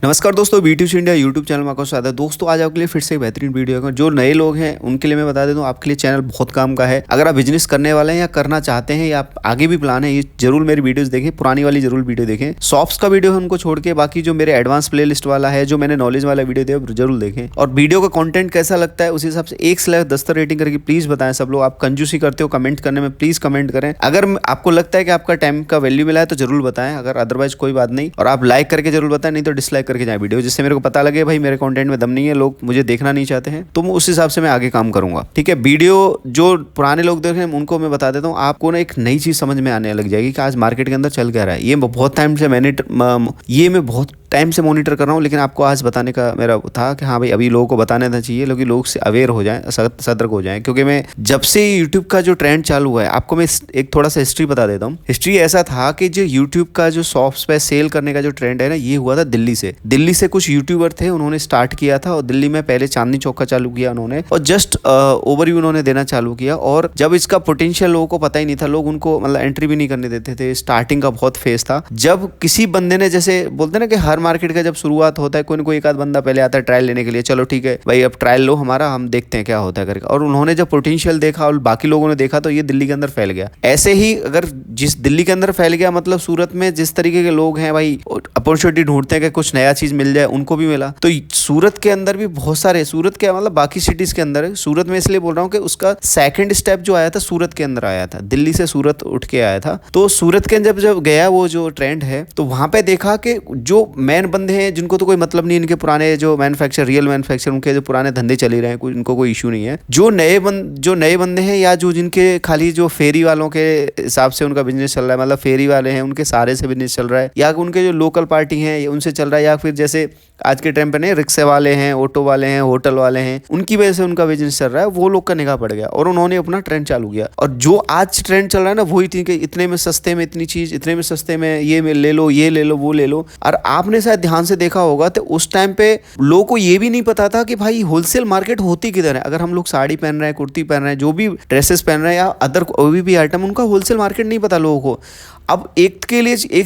नमस्कार दोस्तों, B2C India YouTube channel में आपका स्वागत है। दोस्तों आज आपके लिए फिर से एक बेहतरीन वीडियो है। जो नए लोग हैं उनके लिए मैं बता देता हूँ, आपके लिए चैनल बहुत काम का है। अगर आप बिजनेस करने वाले हैं या करना चाहते हैं या आप आगे भी प्लान है, ये जरूर मेरी वीडियोस देखें, पुरानी वाली जरूर वीडियो देखें। शॉप्स का वीडियो है उनको छोड़ के बाकी जो मेरे एडवांस प्लेलिस्ट वाला है, जो मैंने नॉलेज वाला वीडियो दिया जरूर देखें। और वीडियो का कंटेंट कैसा लगता है उस हिसाब से 1 से 10 तक रेटिंग करके प्लीज बताएं। सब लोग आप कंजूसी करते हो कमेंट करने में, प्लीज कमेंट करें। अगर आपको लगता है कि आपका टाइम का वैल्यू मिला है तो जरूर बताएं, अगर अदरवाइज कोई बात नहीं। और आप लाइक करके जरूर बताएं, नहीं तो डिसलाइक करके जाए वीडियो, जिससे मेरे को पता लगे भाई मेरे कंटेंट में दम नहीं है, लोग मुझे देखना नहीं चाहते हैं, तो उस हिसाब से मैं आगे काम करूंगा। ठीक है, वीडियो जो पुराने लोग देख रहे हैं उनको मैं बता देता हूँ, आपको ना एक नई चीज समझ में आने लग जाएगी कि आज मार्केट के अंदर चल क्या रहा है। ये बहुत टाइम से मैं बहुत टाइम से मॉनिटर कर रहा हूँ, लेकिन आपको आज बताने का मेरा था कि हाँ भाई अभी लोगों को बताना था चाहिए, लेकिन लोग से अवेयर हो जाएं, सतर्क हो जाएं। क्योंकि मैं जब से यूट्यूब का जो ट्रेंड चालू हुआ है, आपको मैं एक थोड़ा सा हिस्ट्री बता देता हूँ। हिस्ट्री ऐसा था कि जो यूट्यूब का जो शॉप्स पे सेल करने का जो ट्रेंड है ना, ये हुआ था दिल्ली से कुछ यूट्यूबर थे, उन्होंने स्टार्ट किया था। और दिल्ली में पहले चांदनी चौक का चालू किया उन्होंने, और जस्ट ओवरव्यू उन्होंने देना चालू किया। और जब इसका पोटेंशियल लोगों को पता ही नहीं था, लोग उनको मतलब एंट्री भी नहीं करने देते थे। स्टार्टिंग का बहुत फेज था। जब किसी बंदे ने, जैसे बोलते ना कि हर मार्केट का जब शुरुआत होता है, कोई ना कोई एक आध बंदा पहले आता है ट्रायल लेने के लिए, चलो ठीक है भाई अब ट्रायल लो हमारा, हम देखते हैं क्या होता है करके। और उन्होंने जब पोटेंशियल देखा और बाकी लोगों ने देखा तो ये दिल्ली के अंदर फैल गया। ऐसे ही अगर जिस दिल्ली के अंदर फैल गया, मतलब सूरत में जिस तरीके के लोग हैं भाई, अपॉर्चुनिटी ढूंढते हैं कि कुछ नया चीज मिल जाए, उनको भी मिला। तो सूरत के अंदर भी बहुत सारे, सूरत के मतलब बाकी सिटीज के अंदर है, सूरत में इसलिए बोल रहा हूँ कि उसका सेकंड स्टेप जो आया था सूरत के अंदर आया था, दिल्ली से सूरत उठ के आया था। तो सूरत के अंदर जब गया वो जो ट्रेंड है, तो वहां पे देखा कि जो मेन बंदे हैं जिनको तो कोई मतलब नहीं, इनके पुराने जो मैन्युफैक्चर, रियल मैन्युफैक्चर, उनके जो पुराने धंधे चल ही रहे हैं, इनको कोई इशू नहीं है। जो नए बंदे हैं या जो जिनके खाली जो फेरी वालों के हिसाब से उनका बिजनेस चल रहा है, मतलब फेरी वाले हैं उनके सारे से बिजनेस चल रहा है, या उनके जो लोकल पार्टी हैं उनसे चल रहा है, या फिर जैसे आज के टाइम पे नहीं, रिक्शे वाले हैं, ऑटो वाले हैं, होटल वाले हैं, उनकी वजह से उनका बिजनेस चल रहा है, वो लोग का निगाह पड़ गया और उन्होंने अपना ट्रेंड चालू किया। और जो आज ट्रेंड चल रहा है ना, वही थी कि इतने में सस्ते में इतनी चीज, इतने में सस्ते में ये ले लो, ये ले लो, वो ले लो। और आपने शायद ध्यान से देखा होगा तो उस टाइम पे लोगों को ये भी नहीं पता था कि भाई होलसेल मार्केट होती किधर है। अगर हम लोग साड़ी पहन रहे हैं, कुर्ती पहन रहे हैं, जो भी ड्रेसेस पहन रहे हैं या अदर कोई भी आइटम, उनका होलसेल मार्केट नहीं पता लोगों को। अब एक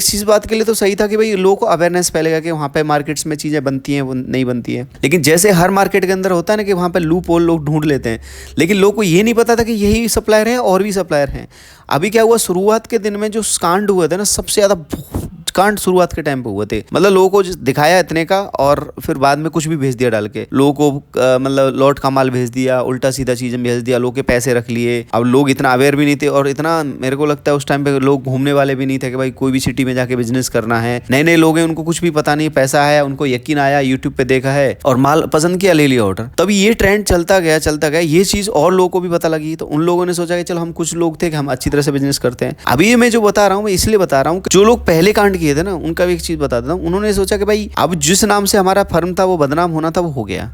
चीज बात के लिए तो सही था कि भाई लोगों को अवेयरनेस फैलेगा कि वहाँ पे मार्केट्स में चीज़ें बनती हैं, वो नहीं बनती हैं। लेकिन जैसे हर मार्केट के अंदर होता है ना कि वहाँ पे लूप होल लोग ढूंढ लेते हैं, लेकिन लोगों को ये नहीं पता था कि यही सप्लायर है और भी सप्लायर हैं। अभी क्या हुआ, शुरुआत के दिन में जो कांड हुए थे ना, सबसे ज़्यादा कांड शुरुआत के टाइम पे हुए थे। मतलब लोगों को दिखाया इतने का और फिर बाद में कुछ भी भेज दिया डाल के, लोगों को मतलब लॉट का माल भेज दिया, उल्टा सीधा चीजें भेज दिया, लोग के पैसे रख लिए। अब लोग इतना अवेयर भी नहीं थे, और इतना मेरे को लगता है उस टाइम पे लोग घूमने वाले भी नहीं थे कि भाई कोई भी सिटी में जाके बिजनेस करना है। नए नए लोग हैं, उनको कुछ भी पता नहीं, पैसा आया, उनको यकीन आया, यूट्यूब पे देखा है और माल पसंद किया, ले लिया ऑर्डर। तभी ये ट्रेंड चलता गया, ये चीज और लोगों को भी पता लगी। तो उन लोगों ने सोचा कि चलो हम कुछ लोग थे कि हम अच्छी तरह से बिजनेस करते हैं। अभी ये मैं जो बता रहा हूँ, मैं इसलिए बता रहा हूँ जो लोग पहले कांड किए थे ना, उनका भी चीज बता देता हूँ। उन्होंने सोचा कि भाई अब जिस नाम से हमारा फर्म था वो बदनाम होना था, वो हो गया।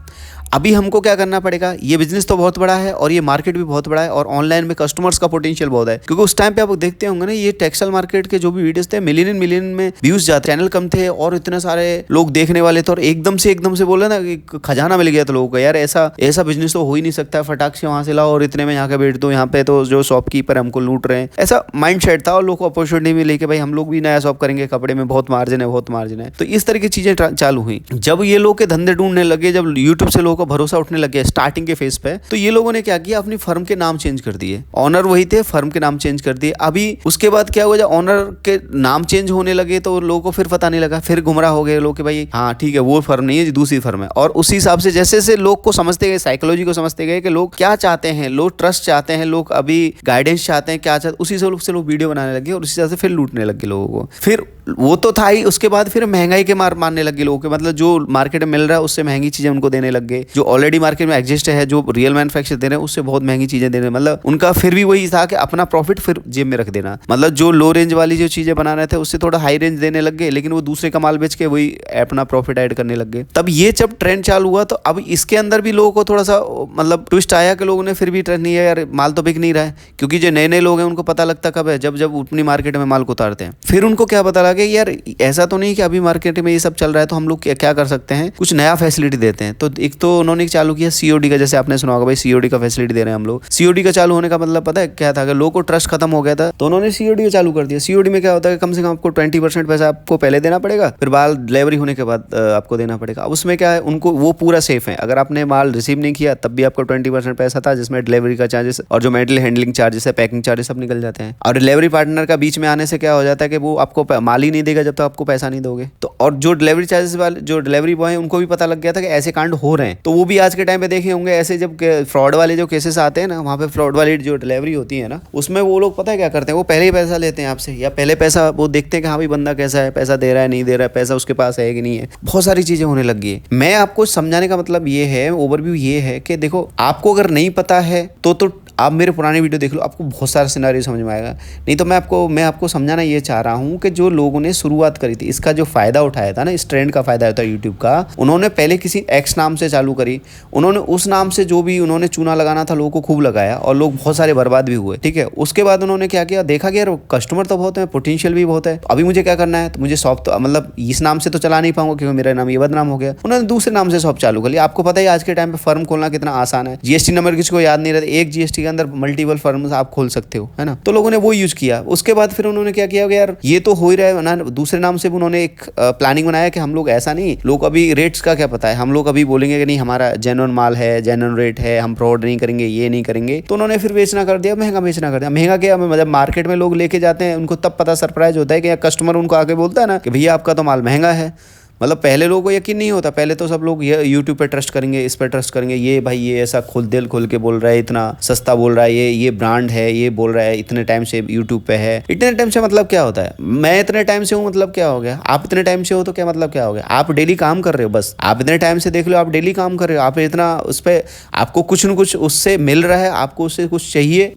अभी हमको क्या करना पड़ेगा, ये बिजनेस तो बहुत बड़ा है और ये मार्केट भी बहुत बड़ा है, और ऑनलाइन में कस्टमर्स का पोटेंशियल बहुत है। क्योंकि उस टाइम पे आप देखते होंगे ना, ये टेक्सटाइल मार्केट के जो भी वीडियोस थे, मिलियन में व्यूज जाते, चैनल कम थे और इतने सारे लोग देखने वाले थे, और एकदम से बोले ना कि खजाना मिल गया था लोगों को, यार ऐसा बिजनेस तो हो ही नहीं सकता, फटाक से वहां से लाओ और इतने में यहाँ के बैठ दो, यहाँ पे तो जो शॉपकीपर हमको लूट रहे हैं, ऐसा माइंड सेट था। और लोग को अपॉर्चुनिटी मिली कि भाई हम लोग भी नया शॉप करेंगे, कपड़े में बहुत मार्जिन है। तो इस तरह की चीजें चालू हुई। जब ये लोग के धंधे ढूंढने लगे, जब यूट्यूब से लोगों को भरोसा उठने लगे स्टार्टिंग के फेज पे, तो ये लोगों ने क्या किया, अपनी फर्म के नाम चेंज कर दिए। ऑनर वही थे, फर्म के नाम चेंज कर दिए। अभी उसके बाद क्या हुआ, जब ऑनर के नाम चेंज होने लगे तो लोगों को फिर पता नहीं लगा, फिर गुमराह हो गए लोग कि भाई हाँ ठीक है, वो फर्म नहीं है, दूसरी फर्म है। और उसी हिसाब से जैसे जैसे लोग को समझते गए, साइकोलॉजी को समझते गए कि लोग क्या चाहते हैं, लोग ट्रस्ट चाहते हैं, लोग अभी गाइडेंस चाहते हैं, क्या चाहते, उसी से लोग वीडियो बनाने लगे और उसी तरह से फिर लूटने लगे लोगों को। फिर वो तो था ही, उसके बाद फिर महंगाई के मारने लगे लोगों के, मतलब जो मार्केट में मिल रहा है उससे महंगी चीजें उनको देने लग गए। जो ऑलरेडी मार्केट में एग्जिस्ट है, जो रियल मैन्युफैक्चर दे रहे हैं, उससे बहुत महंगी चीजें दे रहे हैं। मतलब उनका फिर भी वही था कि अपना प्रॉफिट फिर जेब में रख देना। मतलब जो लो रेंज वाली जो चीजें बना रहे थे उससे थोड़ा हाई रेंज देने लग गए, लेकिन वो दूसरे का माल बेच के वही अपना प्रॉफिट ऐड करने लग गए। तब ये जब ट्रेंड चालू हुआ, तो अब इसके अंदर भी लोगों को थोड़ा सा मतलब ट्विस्ट आया कि लोगों ने फिर भी ट्रेंड नहीं है, यार माल तो बिक नहीं रहा है। क्योंकि जो नए लोग हैं उनको पता लगता कब है, जब अपनी मार्केट में माल को उतारते हैं। फिर उनको क्या पता लगा, यार ऐसा तो नहीं कि अभी मार्केट में ये सब चल रहा है, तो हम लोग क्या कर सकते हैं, कुछ नया फैसिलिटी देते हैं। तो एक तो जो उन्होंने चालू किया सीओडी का, जैसे आपने सुना होगा भाई सीओडी का फैसिलिटी दे रहे हैं हम लोग। सीओडी का चालू होने का मतलब पता है क्या था? अगर लोगों को ट्रस्ट खत्म हो गया था तो उन्होंने सीओडी का चालू कर दिया। सीओडी में क्या होता है कि कम से कम आपको 20% पैसा आपको पहले देना पड़ेगा, फिर माल डिलीवरी होने के बाद आपको देना पड़ेगा। अब उसमें क्या है, उनको वो पूरा सेफ है। अगर आपने माल रिसीव नहीं किया तब भी आपको 20% पैसा था, जिसमें डिलीवरी का चार्जेस और जो मेटेरियल हैंडलिंग चार्जेस है, पैकिंग चार्जेस सब निकल जाते हैं। और डिलीवरी पार्टनर का बीच में आने से क्या हो जाता है कि वो आपको माल ही नहीं देगा जब तक आपको पैसा नहीं दोगे। तो और जो डिलीवरी चार्जेस वाले जो डिलीवरी बॉय है उनको भी पता लग गया था कि ऐसे कांड हो रहे हैं, तो वो भी आज के टाइम पे देखे होंगे ऐसे जब फ्रॉड वाले जो केसेस आते हैं ना, वहाँ पे फ्रॉड वाली जो डिलीवरी होती है ना, उसमें वो लोग पता है क्या करते हैं, वो पहले ही पैसा लेते हैं आपसे, या पहले पैसा वो देखते हैं कि हाँ भाई बंदा कैसा है, पैसा दे रहा है नहीं दे रहा है, पैसा उसके पास है कि नहीं है। बहुत सारी चीजें होने लग गई है। मैं आपको समझाने का मतलब ये है, ओवरव्यू ये है कि देखो आपको अगर नहीं पता है तो आप मेरे पुराने वीडियो देख लो, आपको बहुत सारा सिनेरियो समझ में आएगा। नहीं तो मैं आपको समझाना ये चाह रहा हूँ कि जो लोगों ने शुरुआत करी थी, इसका जो फायदा उठाया था ना, इस ट्रेंड का फायदा होता है यूट्यूब का, उन्होंने पहले किसी एक्स नाम से चालू करी, उन्होंने उस नाम से जो भी उन्होंने चूना लगाना था लोगों को खूब लगाया और लोग बहुत सारे बर्बाद भी हुए। ठीक है, उसके बाद उन्होंने क्या किया, देखा कि यार कस्टमर तो बहुत है, पोटेंशियल भी बहुत है, तो अभी मुझे क्या करना है, तो मुझे शॉप तो मतलब इस नाम से तो चला नहीं पाऊंगा क्योंकि मेरा नाम ये बदनाम हो गया। उन्होंने दूसरे नाम से शॉप चालू कर लिया। आपको पता है आज के टाइम पे फर्म खोलना कितना आसान है, जीएसटी नंबर किसी को याद नहीं रहता, एक जीएसटी के अंदर मल्टीपल फर्म आप खोल सकते हो, है ना। तो लोगों ने वो यूज किया। उसके बाद फिर उन्होंने क्या किया, यार ये तो हो ही रहा है ना, दूसरे नाम से भी उन्होंने एक प्लानिंग बनाया कि हम लोग ऐसा नहीं, लोग अभी रेट्स का क्या पता है, हम लोग अभी बोलेंगे कि नहीं हमारा जेन्युइन माल है, जेन्युइन रेट है, हम फ्रॉड नहीं करेंगे, ये नहीं करेंगे। तो उन्होंने फिर बेचना कर दिया, महंगा बेचना कर दिया। महंगा क्या मतलब मार्केट में लोग लेके जाते हैं, उनको तब पता सरप्राइज होता है कि कस्टमर उनको आके बोलता है ना कि भैया आपका तो माल महंगा है। मतलब पहले लोगों को यकीन नहीं होता, पहले तो सब लोग ये यूट्यूब पे ट्रस्ट करेंगे, इस पे ट्रस्ट करेंगे, ये भाई ये ऐसा दिल खोल के बोल रहा है, इतना सस्ता बोल रहा है, ये ब्रांड है, ये बोल रहा है इतने टाइम से यूट्यूब पे है। इतने टाइम से मतलब क्या होता है, मैं इतने टाइम से हूँ मतलब क्या हो गया, आप इतने टाइम से हो तो क्या मतलब क्या हो गया, आप डेली काम कर रहे हो, बस आप इतने टाइम से देख लो, आप डेली काम कर रहे हो, आप इतना उस पर आपको कुछ न कुछ उससे मिल रहा है, आपको उससे कुछ चाहिए,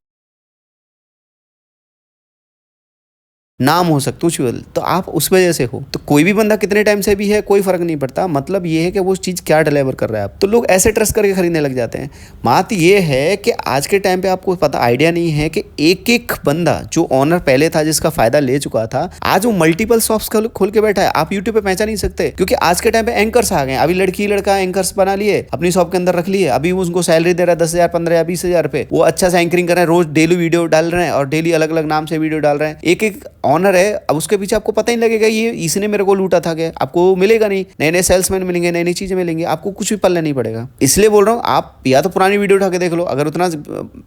नाम हो सकता है, तो आप उस वजह से हो। तो कोई भी बंदा कितने टाइम से भी है कोई फर्क नहीं पड़ता, मतलब ये है कि वो चीज़ क्या डिलीवर कर रहा है आप। तो लोग ऐसे ट्रस्ट करके खरीदने लग जाते हैं। बात ये है कि आज के टाइम पे आपको पता आइडिया नहीं है कि एक एक बंदा जो ऑनर पहले था जिसका फायदा ले चुका था, आज वो मल्टीपल शॉप्स खोल के बैठा है। आप यूट्यूब पे पहचान नहीं सकते क्योंकि आज के टाइम पे एंकर्स आ गए। अभी लड़की लड़का एंकर्स बना लिए, अपनी शॉप के अंदर रख लिए, अभी उनको सैलरी दे रहा है 10,000 15,000 20,000 रुपए, वो अच्छा से एंकरिंग कर रहे हैं, रोज डेली वीडियो डाल रहे हैं और डेली अलग अलग नाम से वीडियो डाल रहे हैं। एक एक ऑनर है, अब उसके पीछे आपको पता ही लगेगा ये इसने मेरे को लूटा था, क्या आपको मिलेगा नहीं, नए नए सेल्समैन मिलेंगे, नई नई चीजें मिलेंगी, आपको कुछ भी पल्ले नहीं पड़ेगा। इसलिए बोल रहा हूँ आप या तो पुरानी वीडियो उठा के देख लो, अगर उतना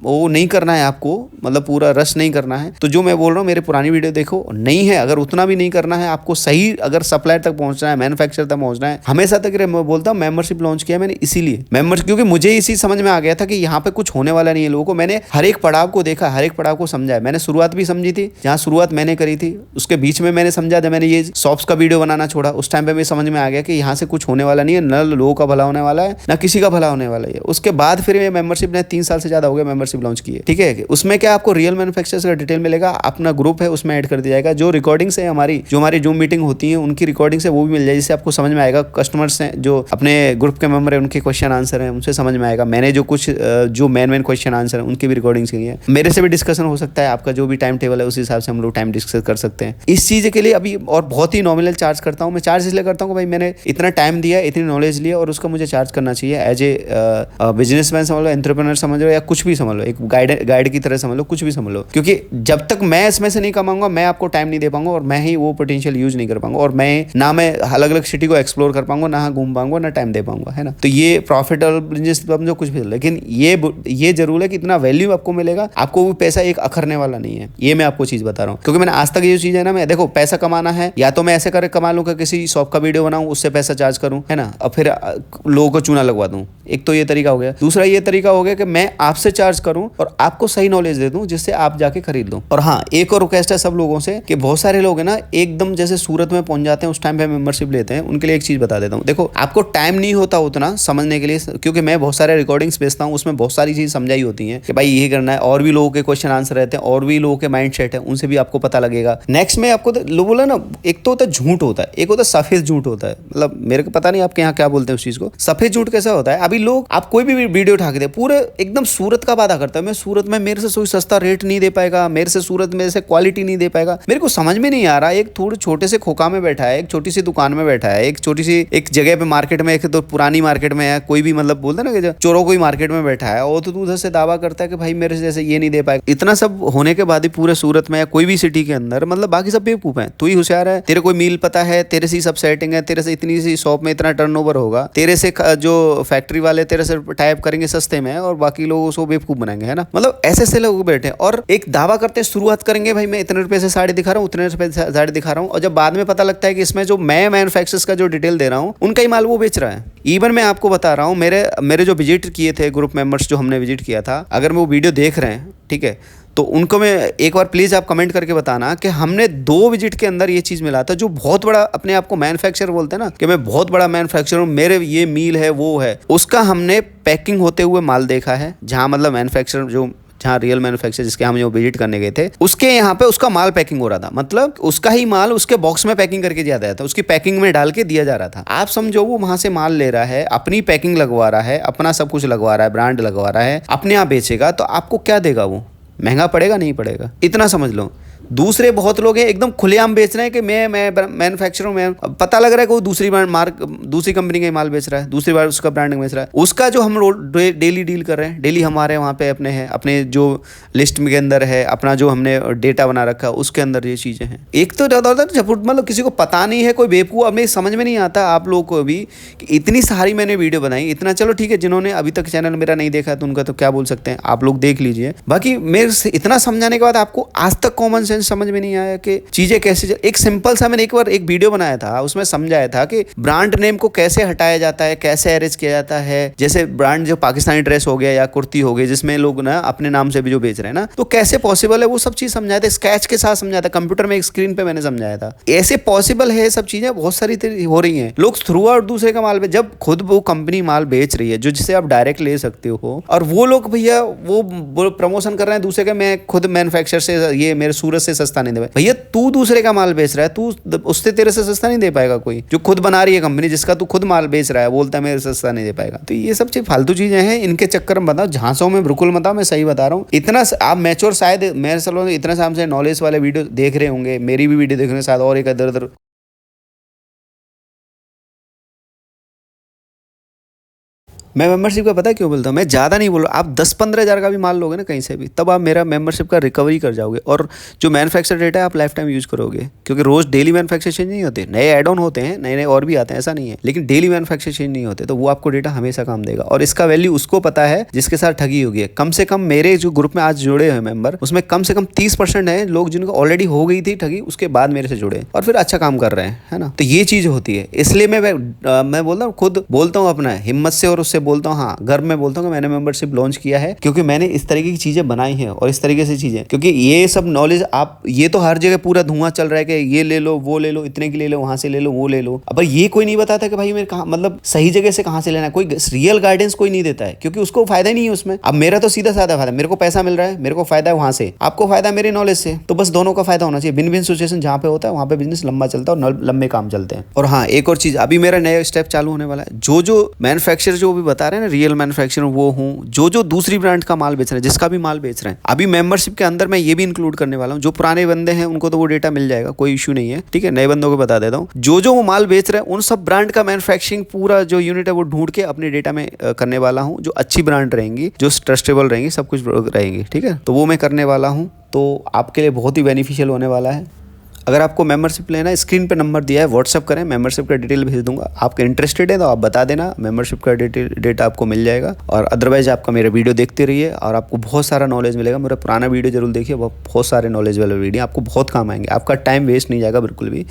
वो नहीं करना है आपको, मतलब पूरा रश नहीं करना है, तो जो मैं बोल रहा हूँ मेरे पुरानी वीडियो देखो। नहीं है अगर उतना भी नहीं करना है आपको, सही अगर सप्लायर तक पहुंचना है, मैन्युफैक्चर तक पहुंचना है, हमेशा तक मैं बोलता हूँ मेंबरशिप लॉन्च किया मैंने इसीलिए, क्योंकि मुझे इसी समझ में आ गया था कि यहाँ पे कुछ होने वाला नहीं है। लोगों को मैंने हर एक पड़ाव को देखा, हर एक पड़ाव को समझा है। मैंने शुरुआत भी समझी थी, जहाँ शुरुआत मैंने करी थी उसके बीच में मैंने समझा, जब मैंने ये शॉप्स का वीडियो बनाना छोड़ा उस टाइम पे मैं समझ में आ गया कि यहाँ से कुछ होने वाला नहीं है, न लोगों का भला होने वाला है ना किसी का भला होने वाला है। उसके बाद फिर ये मेंबरशिप ने 3 साल से ज्यादा हो गया मेंबरशिप लॉन्च की है। ठीक है, उसमें क्या आपको रियल मैन्युफैक्चरर्स का डिटेल मिलेगा, अपना ग्रुप है उसमें ऐड कर दिया जाएगा, जो रिकॉर्डिंग्स है हमारी जूम मीटिंग होती है उनकी रिकॉर्डिंग्स है वो भी मिल जाएगी, जिससे आपको समझ में आएगा। कस्टमर्स हैं जो अपने ग्रुप के मेंबर है उनके क्वेश्चन आंसर है उनसे समझ में आएगा। मैंने जो कुछ जो मेन क्वेश्चन आंसर है उनकी भी रिकॉर्डिंग्स की है, मेरे से भी डिस्कशन हो सकता है, आपका जो भी टाइम टेबल है उस हिसाब से हम लोग टाइम डिस्कस कर सकते हैं। इस चीज के लिए अभी और बहुत ही नॉमिनल चार्ज करता हूँ मैं। चार्ज इसलिए करता हूँ कि भाई मैंने इतना टाइम दिया, इतनी नॉलेज लिया और उसका मुझे चार्ज करना चाहिए। एज ए बिजनेसमैन समझ लो, एंटरप्रेन्योर समझ लो, या कुछ भी समझ लो, एक गाइड की तरह समझ लो, कुछ भी समझ लो। क्योंकि जब तक मैं इसमें से नहीं कमाऊंगा मैं आपको टाइम नहीं दे पाऊंगा और मैं ही वो पोटेंशियल यूज नहीं कर पाऊंगा, और मैं अलग अलग सिटी को एक्सप्लोर कर पाऊंगा, ना घूम पाऊंगा, ना टाइम दे पाऊंगा, है ना। तो ये प्रॉफिटेबल बिजनेस जो कुछ भी, लेकिन ये जरूर है कि इतना वैल्यू आपको मिलेगा, आपको वो पैसा एक अखरने वाला नहीं है। ये मैं आपको चीज बता रहा हूँ क्योंकि मैंने आज तक ये चीज है ना, मैं देखो पैसा कमाना है या तो मैं ऐसे करके कमा लूँ कि किसी शॉप का वीडियो बनाऊं उससे पैसा चार्ज करूं, है ना, और फिर लोगों को चूना लगवा दूं। एक तो ये तरीका हो गया। दूसरा ये तरीका हो गया कि मैं आपसे चार्ज करूं और आपको सही नॉलेज दे दूं जिससे आप जाके खरीद लो। और हाँ, एक और रिक्वेस्ट है सब लोगों से कि बहुत सारे लोग हैं ना एकदम जैसे सूरत में पहुंच जाते हैं उस टाइम पे मेंबरशिप लेते हैं, उनके लिए एक चीज बता देता हूँ। देखो आपको टाइम नहीं होता उतना समझने के लिए, क्योंकि मैं बहुत सारे रिकॉर्डिंग्स भेजता हूँ उसमें बहुत सारी चीज समझाई होती है कि भाई ये करना है, और भी लोगों के क्वेश्चन आंसर रहते हैं और भी लोगों के माइंड सेट है, उनसे भी आपको पता लग लगेगा। नेक्स्ट में आपको लोग बोला ना, एक तो होता है झूठ होता है, एक होता है सफेद झूठ होता है। मतलब मेरे को पता नहीं आपके यहाँ क्या बोलते हैं उस चीज को। सफेद झूठ कैसा होता है, अभी लोग आप कोई भी वीडियो उठा के दे, पूरे एकदम सूरत का वादा करता है, मैं सूरत में मेरे से कोई सस्ता रेट नहीं दे पाएगा, मेरे से सूरत में से क्वालिटी नहीं दे पाएगा। मेरे को समझ में नहीं आ रहा, एक थोड़े छोटे से खोखा में बैठा है, एक छोटी सी दुकान में बैठा है, एक छोटी सी एक जगह पे मार्केट में, एक तो पुरानी मार्केट में है, कोई भी मतलब बोलते ना कि चोरों कोई मार्केट में बैठा है, और तो तू उधर से दावा करता है कि भाई मेरे से जैसे ये नहीं दे पाएगा। इतना सब होने के बाद ही पूरे सूरत में या कोई भी सिटी के अंदर मतलब बाकी सब बेवकूफ है, तू ही होशियार है, तेरे कोई मील पता है, तेरे से सब सेटिंग है, तेरे से इतनी सी शॉप में इतना टर्नओवर होगा, तेरे से जो फैक्ट्री वाले तेरे से टाइप करेंगे सस्ते में और बाकी लोग उसको बेवकूफ बनाएंगे, है ना। मतलब ऐसे लोग बैठे और एक दावा करते हैं, शुरुआत करेंगे भाई मैं इतने रुपए से साड़ी दिखा रहा हूँ, उतने रुपए से साड़ी दिखा रहा हूँ, और जब बाद में पता लगता है कि इसमें जो मैं मैन्युफैक्चरर्स का जो डिटेल दे रहा हूँ उनका ही माल वो बेच रहा है। इवन मैं आपको बता रहा हूँ, मेरे जो विजिट किए थे ग्रुप मेंबर्स जो हमने विजिट किया था, अगर वो वीडियो देख रहे हैं ठीक है, तो उनको मैं एक बार प्लीज़ आप कमेंट करके बताना कि हमने 2 विजिट के अंदर ये चीज़ मिला था। जो बहुत बड़ा अपने आप को मैन्युफैक्चरर बोलते हैं ना कि मैं बहुत बड़ा मैन्युफैक्चरर हूँ, मेरे ये मील है वो है, उसका हमने पैकिंग होते हुए माल देखा है। जहाँ मतलब मैन्युफैक्चरर जो जहाँ रियल मैन्युफैक्चरर जिसके हम जो विजिट करने गए थे, उसके यहाँ पे उसका माल पैकिंग हो रहा था, मतलब उसका ही माल उसके बॉक्स में पैकिंग करके दिया जाता था, उसकी पैकिंग में डाल के दिया जा रहा था। आप समझो वो वहां से माल ले रहा है, अपनी पैकिंग लगवा रहा है, अपना सब कुछ लगवा रहा है, ब्रांड लगवा रहा है, अपने आप बेचेगा, तो आपको क्या देगा वो? महंगा पड़ेगा? नहीं पड़ेगा, इतना समझ लो। दूसरे बहुत लोग हैं एकदम खुलेआम बेच रहे हैं कि मैं मैन्युफैक्चरर हूं, मैं पता लग रहा है कि वो दूसरी कंपनी का माल बेच रहा है, दूसरी बार उसका ब्रांडिंग बेच रहा है। उसका जो हम डेली डील कर रहे हैं, डेली हमारे वहाँ पे अपने हैं, अपने जो लिस्ट के अंदर है, अपना जो हमने डेटा बना रखा है उसके अंदर ये चीज़ें हैं। एक तो मतलब किसी को पता नहीं है, कोई बेवकूफ़, अब समझ में नहीं आता आप लोग को भी कि इतनी सारी मैंने वीडियो बनाई, इतना चलो ठीक है, जिन्होंने अभी तक चैनल मेरा नहीं देखा तो उनका तो क्या बोल सकते हैं, आप लोग देख लीजिए। बाकी मेरे से इतना समझाने के बाद आपको आज तक कॉमन समझ में नहीं आया कि चीजें कैसे एक सिंपल सा मैंने एक बार एक वीडियो बनाया था, उसमें समझाया था कि ब्रांड नेम को कैसे हटाया जाता है, कैसे अरेंज किया जाता है। जैसे ब्रांड जो पाकिस्तानी ड्रेस हो गया या कुर्ती हो गई, जिसमें लोग ना अपने नाम से भी जो बेच रहे हैं ना, तो कैसे पॉसिबल है, वो सब चीज समझाया था, स्केच के साथ समझाया था, कंप्यूटर में एक स्क्रीन पे मैंने समझाया था। ऐसे पॉसिबल है, सब चीजें बहुत सारी हो रही हैं। लोग थ्रू आउट दूसरे का माल जब खुद वो कंपनी माल बेच रही है जो जिसे आप डायरेक्ट ले सकते हो, और वो लोग भैया वो प्रमोशन कर रहे हैं दूसरे का, मैं खुद मैन्युफैक्चरर से ये मेरे सूरत से सस्ता नहीं दे पाएगा। भैया तू दूसरे का माल बेच रहा है, तू उससे तेरे से सस्ता नहीं दे पाएगा कोई। जो खुद बना रही है कंपनी, जिसका तू खुद माल बेच रहा है, बोलता है मेरे से सस्ता नहीं दे पाएगा। तो ये सब चीज फालतू चीजें हैं, इनके चक्कर में बताओ, झांसों में बिल्कुल मत आओ, मैं सही बता रहा हूँ। इतना आप मैच्योर, शायद मेरे सालों इतना से हमसे नॉलेज वाले वीडियो देख रहे होंगे, मेरी भी वीडियो देख रहे हैं शायद, और एक इधर उधर मैं मेंबरशिप का पता है क्यों बोलता हूँ, मैं ज़्यादा नहीं बोल रहा, आप 10-15 हज़ार का भी माल लोगे ना कहीं से भी, तब आप मेरा मेंबरशिप का रिकवरी कर जाओगे, और जो मैन्युफैक्चर डेटा है आप लाइफ टाइम यूज़ करोगे, क्योंकि रोज़ डेली मैन्युफैक्चर चेंज नहीं होते, नए एड ऑन होते हैं, नए नए और भी आते हैं, ऐसा नहीं है, लेकिन डेली मैन्युफैक्चर चेंज नहीं होते, तो वो आपको डेटा हमेशा काम देगा। और इसका वैल्यू उसको पता है जिसके साथ ठगी होगी है। कम से कम मेरे जो ग्रुप में आज जुड़े हुए मेंबर, उसमें कम से कम 30% है लोग जिनको ऑलरेडी हो गई थी ठगी, उसके बाद मेरे से जुड़े और फिर अच्छा काम कर रहे हैं, है ना। तो ये चीज़ होती है, इसलिए मैं बोलता हूँ, खुद बोलता हूँ अपना हिम्मत से, और उससे बोलता हूँ, हाँ घर मैं बोलता हूँ कि मैंने मेंबरशिप लॉन्च किया है क्योंकि मैंने इस तरीके की चीजें बनाई हैं, और इस तरीके से चीजें, क्योंकि ये सब नॉलेज आप, ये तो हर जगह पूरा धुआं चल रहा है कि ये ले लो, वो ले लो, इतने की ले लो, वहां से ले लो, वो ले लो, अब ये कोई नहीं बताता कि भाई मेरे कहाँ मतलब सही जगह से कहाँ से लेना है, कोई रियल गाइडेंस कोई नहीं देता है, क्योंकि उसको फायदा ही नहीं है उसमें। अब मेरा तो सीधा साधा फायदा, मेरे को पैसा मिल रहा है, मेरे को फायदा है वहां से, आपको फायदा है मेरे नॉलेज से, तो बस दोनों का फायदा होना चाहिए। विन विन सिचुएशन जहाँ पे होता है वहां पे बिजनेस लंबा चलता है और लंबे काम चलते हैं। और हाँ, एक और चीज, अभी मेरा नया स्टेप चालू होने वाला है, जो मैन्युफैक्चरर जो भी बता रहे हैं ना, रियल मैन्युफैक्चरर वो हूँ, जो दूसरी ब्रांड का माल बेच रहे हैं, जिसका भी माल बेच रहे हैं, अभी मेंबरशिप के अंदर मैं ये भी इंक्लूड करने वाला हूँ। जो पुराने बंदे हैं उनको तो वो डेटा मिल जाएगा, कोई इश्यू नहीं है, ठीक है। नए बंदों को बता देता हूँ, जो वो माल बेच रहे हैं उन सब ब्रांड का मैन्युफैक्चरिंग पूरा जो यूनिट है वो ढूंढ के अपने डेटा में करने वाला हूँ, जो अच्छी ब्रांड रहेंगी, जो ट्रस्टेबल रहेंगी, सब कुछ रहेंगी, ठीक है। तो वो मैं करने वाला हूँ, तो आपके लिए बहुत ही बेनिफिशियल होने वाला है। अगर आपको मेंबरशिप लेना है, स्क्रीन पे नंबर दिया है, व्हाट्सअप करें, मेंबरशिप का डिटेल भेज दूंगा। आपके इंटरेस्टेड है तो आप बता देना, मेंबरशिप का डेटा आपको मिल जाएगा। और अदरवाइज आपका मेरा वीडियो देखते रहिए और आपको बहुत सारा नॉलेज मिलेगा। मेरा पुराना वीडियो जरूर देखिए, बहुत सारे नॉलेज वाले वीडियो आपको बहुत काम आएंगे, आपका टाइम वेस्ट नहीं जाएगा बिल्कुल भी।